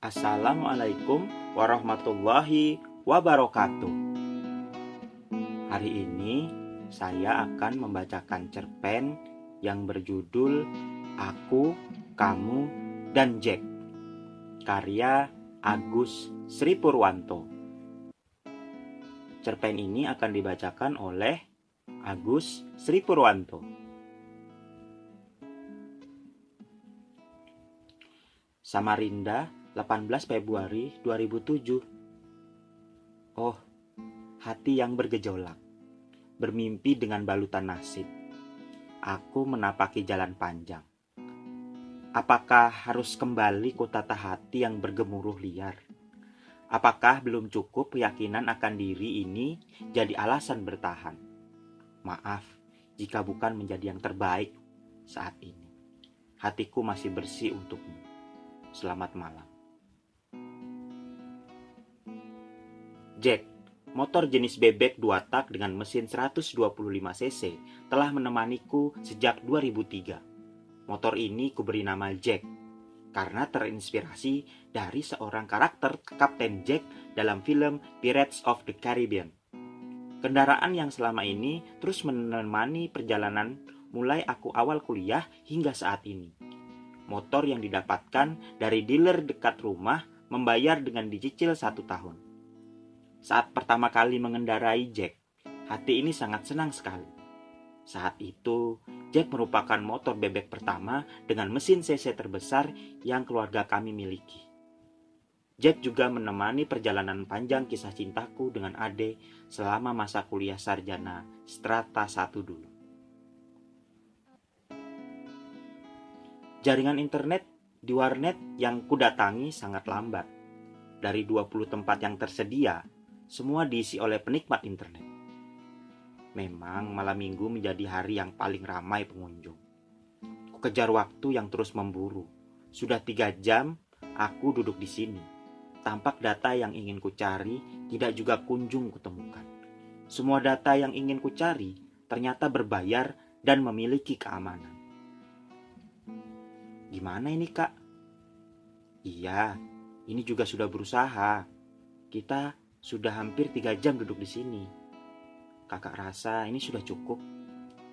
Assalamualaikum warahmatullahi wabarakatuh. Hari ini saya akan membacakan cerpen yang berjudul Aku, Kamu, dan Jack, karya Agus Sri Purwanto. Cerpen ini akan dibacakan oleh Agus Sri Purwanto. Samarinda, 18 Februari 2007. Oh, hati yang bergejolak, bermimpi dengan balutan nasib. Aku menapaki jalan panjang. Apakah harus kembali ku tata hati yang bergemuruh liar? Apakah belum cukup keyakinan akan diri ini jadi alasan bertahan? Maaf jika bukan menjadi yang terbaik saat ini. Hatiku masih bersih untukmu. Selamat malam. Jack, motor jenis bebek 2 tak dengan mesin 125 cc telah menemaniku sejak 2003. Motor ini kuberi nama Jack karena terinspirasi dari seorang karakter Kapten Jack dalam film Pirates of the Caribbean. Kendaraan yang selama ini terus menemani perjalanan mulai aku awal kuliah hingga saat ini. Motor yang didapatkan dari dealer dekat rumah membayar dengan dicicil 1 tahun. Saat pertama kali mengendarai Jack, hati ini sangat senang sekali. Saat itu, Jack merupakan motor bebek pertama dengan mesin cc terbesar yang keluarga kami miliki. Jack juga menemani perjalanan panjang kisah cintaku dengan Ade selama masa kuliah sarjana Strata 1 dulu. Jaringan internet di warnet yang kudatangi sangat lambat. Dari 20 tempat yang tersedia, semua diisi oleh penikmat internet. Memang malam minggu menjadi hari yang paling ramai pengunjung. Kukejar waktu yang terus memburu. Sudah 3 jam aku duduk di sini. Tampak data yang ingin kucari tidak juga kunjung kutemukan. Semua data yang ingin kucari ternyata berbayar dan memiliki keamanan. Gimana ini, Kak? Iya, ini juga sudah berusaha. Kita sudah hampir 3 jam duduk di sini. Kakak rasa ini sudah cukup.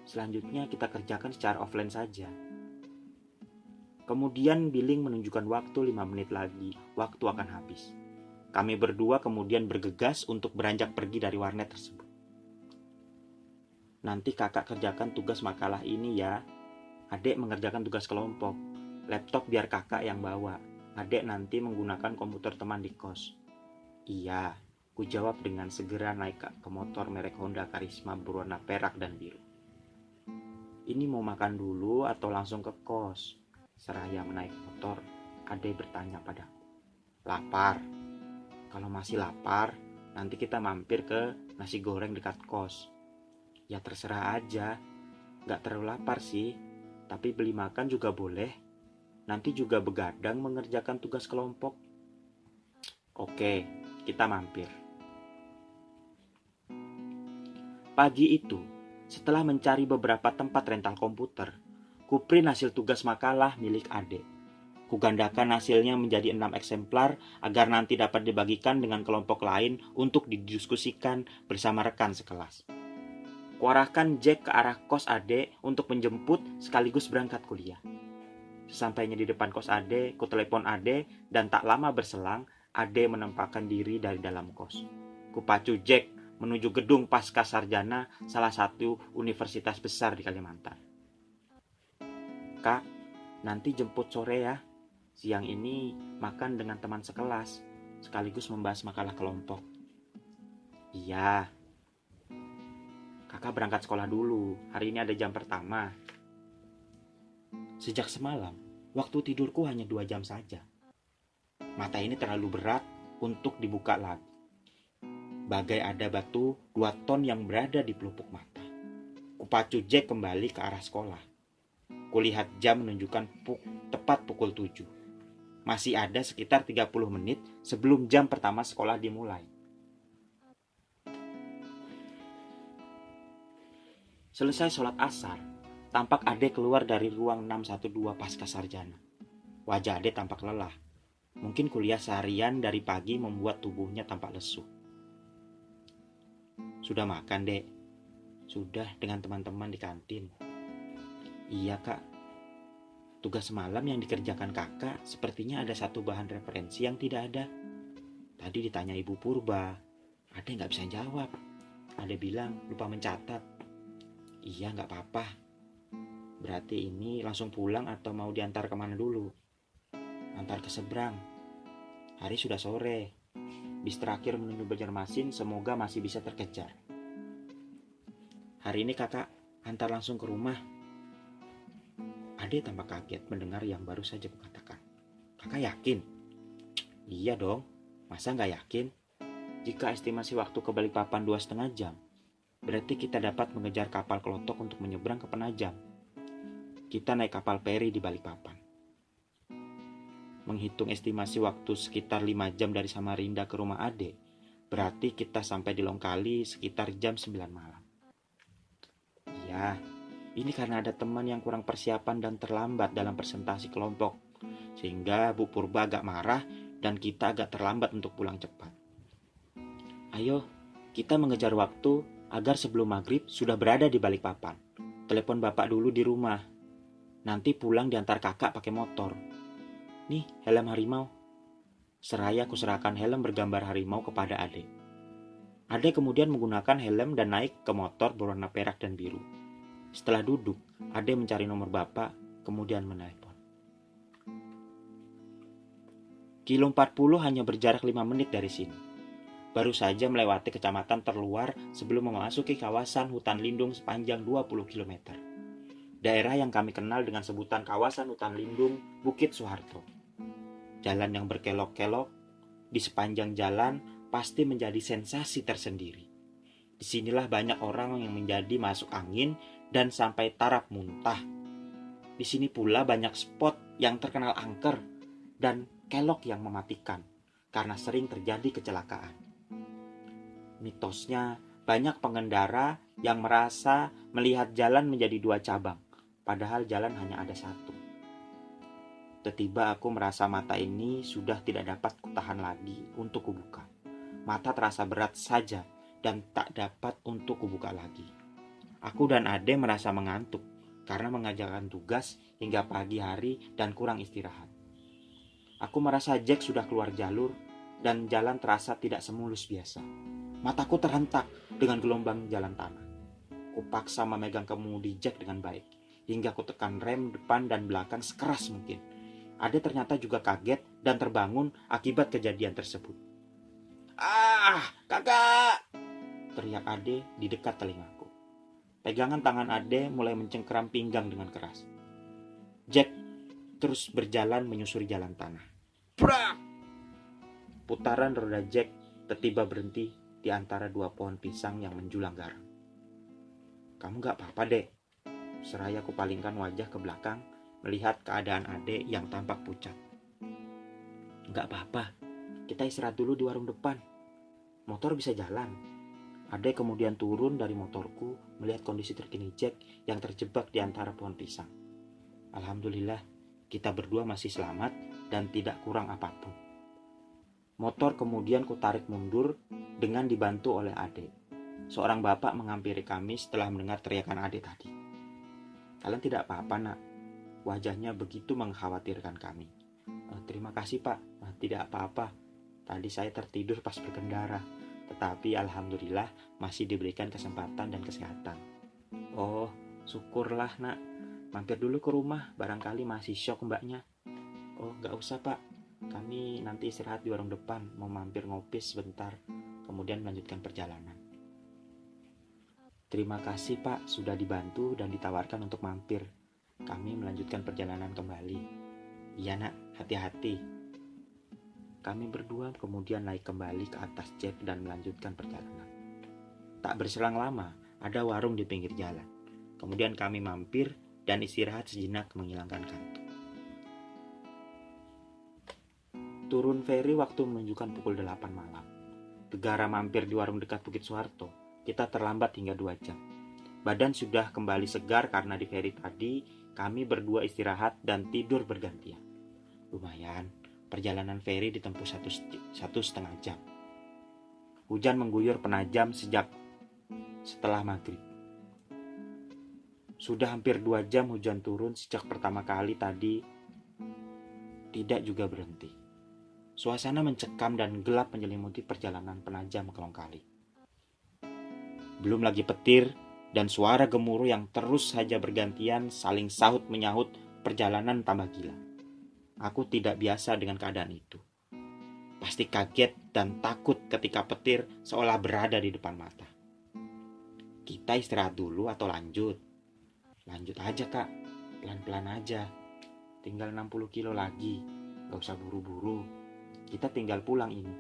Selanjutnya kita kerjakan secara offline saja. Kemudian billing menunjukkan waktu 5 menit lagi. Waktu akan habis. Kami berdua kemudian bergegas untuk beranjak pergi dari warnet tersebut. Nanti kakak kerjakan tugas makalah ini ya. Adek mengerjakan tugas kelompok. Laptop biar kakak yang bawa. Adek nanti menggunakan komputer teman di kos. Iya. Ku jawab dengan segera naik ke motor merek Honda Karisma berwarna perak dan biru. Ini mau makan dulu atau langsung ke kos? Seraya menaik motor, Ade bertanya padaku. Lapar. Kalau masih lapar, nanti kita mampir ke nasi goreng dekat kos. Ya terserah aja. Gak terlalu lapar sih, tapi beli makan juga boleh. Nanti juga begadang mengerjakan tugas kelompok. Oke, kita mampir. Pagi itu, setelah mencari beberapa tempat rental komputer, ku print hasil tugas makalah milik Ade. Kugandakan hasilnya menjadi 6 eksemplar agar nanti dapat dibagikan dengan kelompok lain untuk didiskusikan bersama rekan sekelas. Kuarahkan Jack ke arah kos Ade untuk menjemput sekaligus berangkat kuliah. Sesampainya di depan kos Ade, ku telepon Ade dan tak lama berselang, Ade menempatkan diri dari dalam kos. Ku pacu Jack menuju gedung pasca sarjana salah satu universitas besar di Kalimantan. Kak, nanti jemput sore ya. Siang ini makan dengan teman sekelas, sekaligus membahas makalah kelompok. Iya. Kakak berangkat sekolah dulu, hari ini ada jam pertama. Sejak semalam, waktu tidurku hanya 2 jam saja. Mata ini terlalu berat untuk dibuka lagi. Bagai ada batu 2 ton yang berada di pelupuk mata. Kupacu Jack kembali ke arah sekolah. Kulihat jam menunjukkan tepat pukul 7. Masih ada sekitar 30 menit sebelum jam pertama sekolah dimulai. Selesai sholat asar, tampak Ade keluar dari ruang 612 pasca sarjana. Wajah Ade tampak lelah. Mungkin kuliah seharian dari pagi membuat tubuhnya tampak lesu. Sudah makan, Dek? Sudah, dengan teman-teman di kantin. Iya, Kak. Tugas semalam yang dikerjakan kakak sepertinya ada satu bahan referensi yang tidak ada. Tadi ditanya Ibu Purba, Ade nggak bisa jawab. Ade bilang lupa mencatat. Iya, nggak apa-apa. Berarti ini langsung pulang atau mau diantar kemana dulu? Antar ke seberang. Hari sudah sore. Bis terakhir menuju Banjarmasin semoga masih bisa terkejar. Hari ini kakak antar langsung ke rumah. Ade tampak kaget mendengar yang baru saja kukatakan. Kakak yakin? Iya dong, masa nggak yakin? Jika estimasi waktu ke Balikpapan 2,5 jam, berarti kita dapat mengejar kapal Klotok untuk menyeberang ke Penajam. Kita naik kapal feri di Balikpapan. Menghitung estimasi waktu sekitar 5 jam dari Samarinda ke rumah Ade, berarti kita sampai di Longkali sekitar jam 9 malam. Iya, ini karena ada teman yang kurang persiapan dan terlambat dalam presentasi kelompok, sehingga Bu Purba agak marah dan kita agak terlambat untuk pulang cepat. Ayo, kita mengejar waktu agar sebelum maghrib sudah berada di Balikpapan. Telepon bapak dulu di rumah. Nanti pulang diantar kakak pakai motor. Nih, helm harimau. Seraya kuserahkan helm bergambar harimau kepada Ade. Ade kemudian menggunakan helm dan naik ke motor berwarna perak dan biru. Setelah duduk, Ade mencari nomor bapak, kemudian menelepon. Kilo 40 hanya berjarak 5 menit dari sini. Baru saja melewati kecamatan terluar sebelum memasuki kawasan hutan lindung sepanjang 20 km. Daerah yang kami kenal dengan sebutan kawasan hutan lindung Bukit Soeharto. Jalan yang berkelok-kelok, di sepanjang jalan pasti menjadi sensasi tersendiri. Disinilah banyak orang yang menjadi masuk angin dan sampai taraf muntah. Di sini pula banyak spot yang terkenal angker dan kelok yang mematikan karena sering terjadi kecelakaan. Mitosnya, banyak pengendara yang merasa melihat jalan menjadi 2 cabang, padahal jalan hanya ada 1. Tiba-tiba aku merasa mata ini sudah tidak dapat kutahan lagi untuk kubuka. Mata terasa berat saja dan tak dapat untuk kubuka lagi. Aku dan Ade merasa mengantuk karena mengerjakan tugas hingga pagi hari dan kurang istirahat. Aku merasa Jack sudah keluar jalur dan jalan terasa tidak semulus biasa. Mataku terhentak dengan gelombang jalan tanah. Kupaksa memegang kemudi Jack dengan baik, hingga ku tekan rem depan dan belakang sekeras mungkin. Ade ternyata juga kaget dan terbangun akibat kejadian tersebut. Ah, kakak! Teriak Ade di dekat telingaku. Pegangan tangan Ade mulai mencengkeram pinggang dengan keras. Jack terus berjalan menyusuri jalan tanah. Prak! Putaran roda Jack tiba-tiba berhenti di antara 2 pohon pisang yang menjulang garang. Kamu gak apa-apa, Dek? Seraya ku palingkan wajah ke belakang, melihat keadaan Ade yang tampak pucat. Gak apa-apa, kita istirahat dulu di warung depan. Motor bisa jalan. Ade kemudian turun dari motorku, melihat kondisi terkini Jack yang terjebak di antara pohon pisang. Alhamdulillah, kita berdua masih selamat dan tidak kurang apapun. Motor kemudian ku tarik mundur dengan dibantu oleh Ade. Seorang bapak menghampiri kami setelah mendengar teriakan Ade tadi. Kalian tidak apa-apa, nak? Wajahnya begitu mengkhawatirkan kami. Terima kasih, Pak. Tidak apa-apa. Tadi saya tertidur pas berkendara. Tetapi alhamdulillah masih diberikan kesempatan dan kesehatan. Oh, syukurlah, nak. Mampir dulu ke rumah, barangkali masih syok mbaknya. Oh, gak usah, Pak. Kami nanti istirahat di warung depan, mau mampir ngopi sebentar, kemudian melanjutkan perjalanan. Terima kasih Pak, sudah dibantu dan ditawarkan untuk mampir. Kami melanjutkan perjalanan kembali. Iya nak, hati-hati. Kami berdua kemudian naik kembali ke atas Jack dan melanjutkan perjalanan. Tak berselang lama, ada warung di pinggir jalan. Kemudian kami mampir dan istirahat sejenak menghilangkan kantuk. Turun feri waktu menunjukkan pukul 8 malam. Gegara mampir di warung dekat Bukit Soeharto, kita terlambat hingga 2 jam. Badan sudah kembali segar karena di feri tadi kami berdua istirahat dan tidur bergantian. Lumayan, Perjalanan feri ditempuh satu setengah jam. Hujan mengguyur penajam sejak setelah maghrib. Sudah hampir 2 jam hujan turun sejak pertama kali tadi, tidak juga berhenti. Suasana mencekam dan gelap menyelimuti perjalanan penajam ke Longkali. Belum lagi petir dan suara gemuruh yang terus saja bergantian saling sahut menyahut, perjalanan tambah gila. Aku tidak biasa dengan keadaan itu. Pasti kaget dan takut ketika petir seolah berada di depan mata. Kita istirahat dulu atau lanjut? Lanjut aja kak, pelan-pelan aja. Tinggal 60 kilo lagi, gak usah buru-buru. Kita tinggal pulang ini.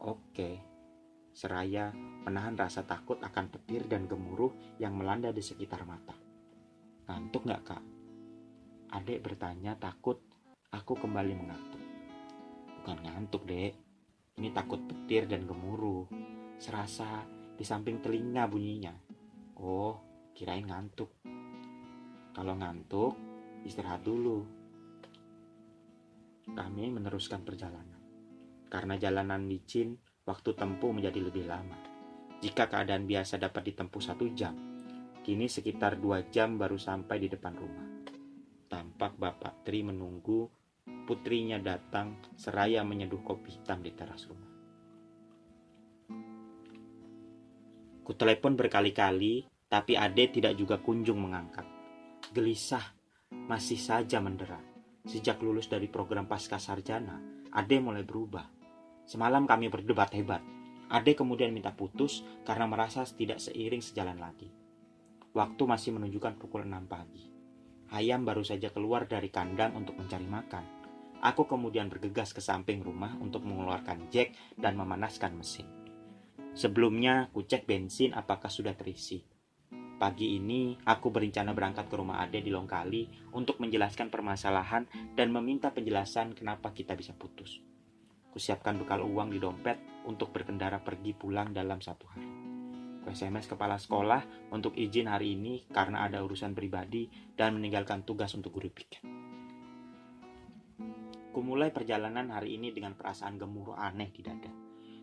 Oke, seraya menahan rasa takut akan petir dan gemuruh yang melanda di sekitar mata. Ngantuk gak kak? Adek bertanya takut aku kembali mengantuk. Bukan ngantuk dek, ini takut petir dan gemuruh. Serasa di samping telinga bunyinya. Oh, kirain ngantuk. Kalau ngantuk, istirahat dulu. Kami meneruskan perjalanan. Karena jalanan licin, waktu tempuh menjadi lebih lama. Jika keadaan biasa dapat ditempuh 1 jam, kini sekitar 2 jam baru sampai di depan rumah. Tampak Bapak Tri menunggu putrinya datang seraya menyeduh kopi hitam di teras rumah. Kutelepon berkali-kali, tapi Ade tidak juga kunjung mengangkat. Gelisah, masih saja mendera. Sejak lulus dari program pasca sarjana, Ade mulai berubah. Semalam kami berdebat hebat. Ade kemudian minta putus karena merasa tidak seiring sejalan lagi. Waktu masih menunjukkan pukul 6 pagi. Ayam baru saja keluar dari kandang untuk mencari makan. Aku kemudian bergegas ke samping rumah untuk mengeluarkan jek dan memanaskan mesin. Sebelumnya, ku cek bensin apakah sudah terisi. Pagi ini, aku berencana berangkat ke rumah Ade di Longkali untuk menjelaskan permasalahan dan meminta penjelasan kenapa kita bisa putus. Kusiapkan bekal uang di dompet untuk berkendara pergi pulang dalam 1 hari. Ku SMS kepala sekolah untuk izin hari ini karena ada urusan pribadi dan meninggalkan tugas untuk guru piket. Kumulai perjalanan hari ini dengan perasaan gemuruh aneh di dada.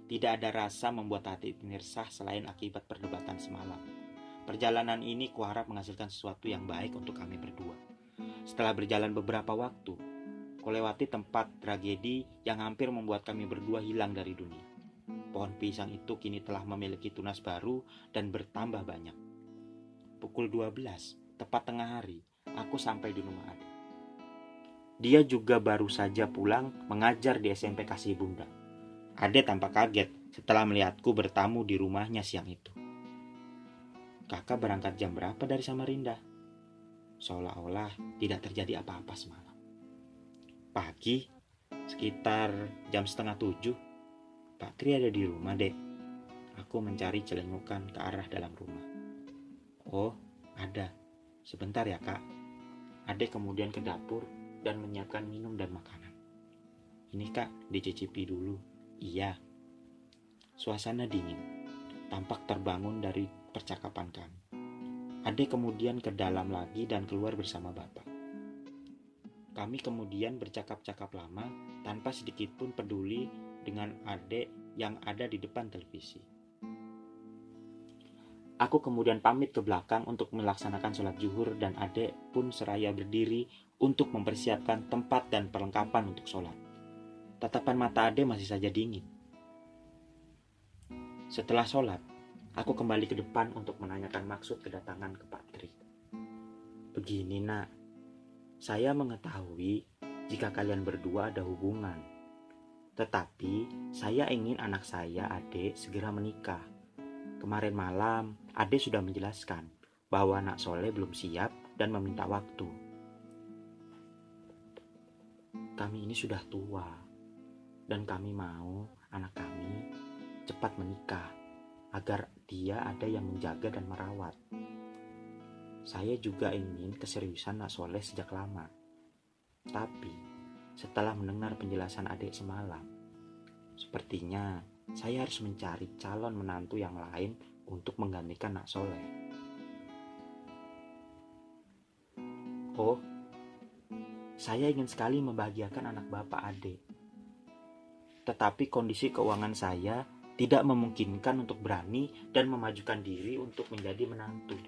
Tidak ada rasa membuat hati ini resah selain akibat perdebatan semalam. Perjalanan ini kuharap menghasilkan sesuatu yang baik untuk kami berdua. Setelah berjalan beberapa waktu, kulewati tempat tragedi yang hampir membuat kami berdua hilang dari dunia. Pohon pisang itu kini telah memiliki tunas baru dan bertambah banyak. Pukul 12, tepat tengah hari, aku sampai di rumah Ade. Dia juga baru saja pulang mengajar di SMP Kasih Bunda. Ade tampak kaget setelah melihatku bertamu di rumahnya siang itu. Kakak berangkat jam berapa dari Samarinda? Seolah-olah tidak terjadi apa-apa semalam. Pagi, sekitar jam 6:30, Pak Tri ada di rumah, Dek. Aku mencari celengukan ke arah dalam rumah. Oh, ada. Sebentar ya, Kak. Ade kemudian ke dapur dan menyiapkan minum dan makanan. Ini, Kak, dicicipi dulu. Iya. Suasana dingin. Tampak terbangun dari percakapan kami. Ade kemudian ke dalam lagi dan keluar bersama Bapak. Kami kemudian bercakap-cakap lama tanpa sedikit pun peduli dengan Ade yang ada di depan televisi. Aku kemudian pamit ke belakang untuk melaksanakan sholat zuhur dan Ade pun seraya berdiri untuk mempersiapkan tempat dan perlengkapan untuk sholat. Tatapan mata Ade masih saja dingin. Setelah sholat, aku kembali ke depan untuk menanyakan maksud kedatangan ke Pak Tri. Begini nak, saya mengetahui jika kalian berdua ada hubungan. Tetapi saya ingin anak saya, Ade, segera menikah. Kemarin malam, Ade sudah menjelaskan bahwa anak Soleh belum siap dan meminta waktu. Kami ini sudah tua, dan kami mau anak kami cepat menikah, agar dia ada yang menjaga dan merawat. Saya juga ingin keseriusan Nak Soleh sejak lama. Tapi, setelah mendengar penjelasan adik semalam, sepertinya saya harus mencari calon menantu yang lain untuk menggantikan Nak Soleh. Oh, Saya ingin sekali membahagiakan anak bapak Ade. Tetapi kondisi keuangan saya tidak memungkinkan untuk berani dan memajukan diri untuk menjadi menantu.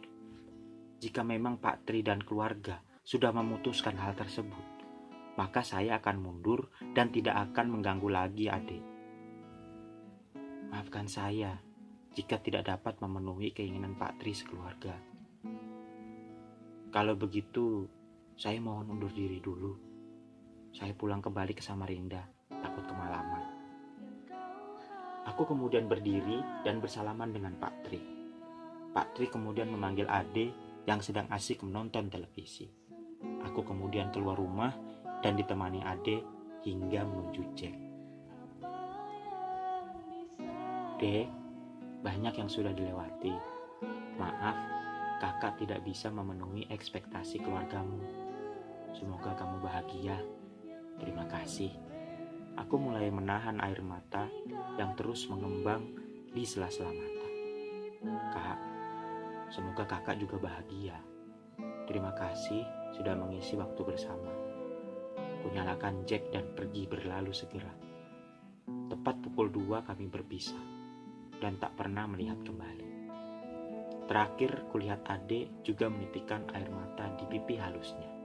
Jika memang Pak Tri dan keluarga sudah memutuskan hal tersebut, maka saya akan mundur dan tidak akan mengganggu lagi Ade. Maafkan saya jika tidak dapat memenuhi keinginan Pak Tri sekeluarga. Kalau begitu, saya mohon undur diri dulu. Saya pulang kembali ke Samarinda, takut kemalaman. Aku kemudian berdiri dan bersalaman dengan Pak Tri. Pak Tri kemudian memanggil Ade yang sedang asik menonton televisi. Aku kemudian keluar rumah dan ditemani Ade hingga menuju Jack. Dek, banyak yang sudah dilewati. Maaf, kakak tidak bisa memenuhi ekspektasi keluargamu. Semoga kamu bahagia. Terima kasih. Aku mulai menahan air mata yang terus mengembang di sela-sela mata. Kak, semoga kakak juga bahagia. Terima kasih sudah mengisi waktu bersama. Kunyalakan Jack dan pergi berlalu segera. Tepat pukul 2 kami berpisah dan tak pernah melihat kembali. Terakhir kulihat Ade juga menitikkan air mata di pipi halusnya.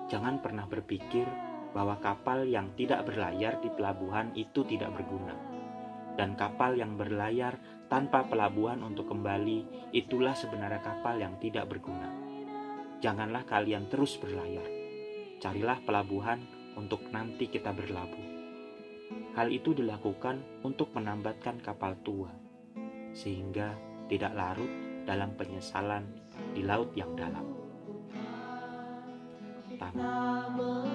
Jangan pernah berpikir bahwa kapal yang tidak berlayar di pelabuhan itu tidak berguna. Dan kapal yang berlayar tanpa pelabuhan untuk kembali, itulah sebenarnya kapal yang tidak berguna. Janganlah kalian terus berlayar. Carilah pelabuhan untuk nanti kita berlabuh. Hal itu dilakukan untuk menambatkan kapal tua, sehingga tidak larut dalam penyesalan di laut yang dalam. Tamat.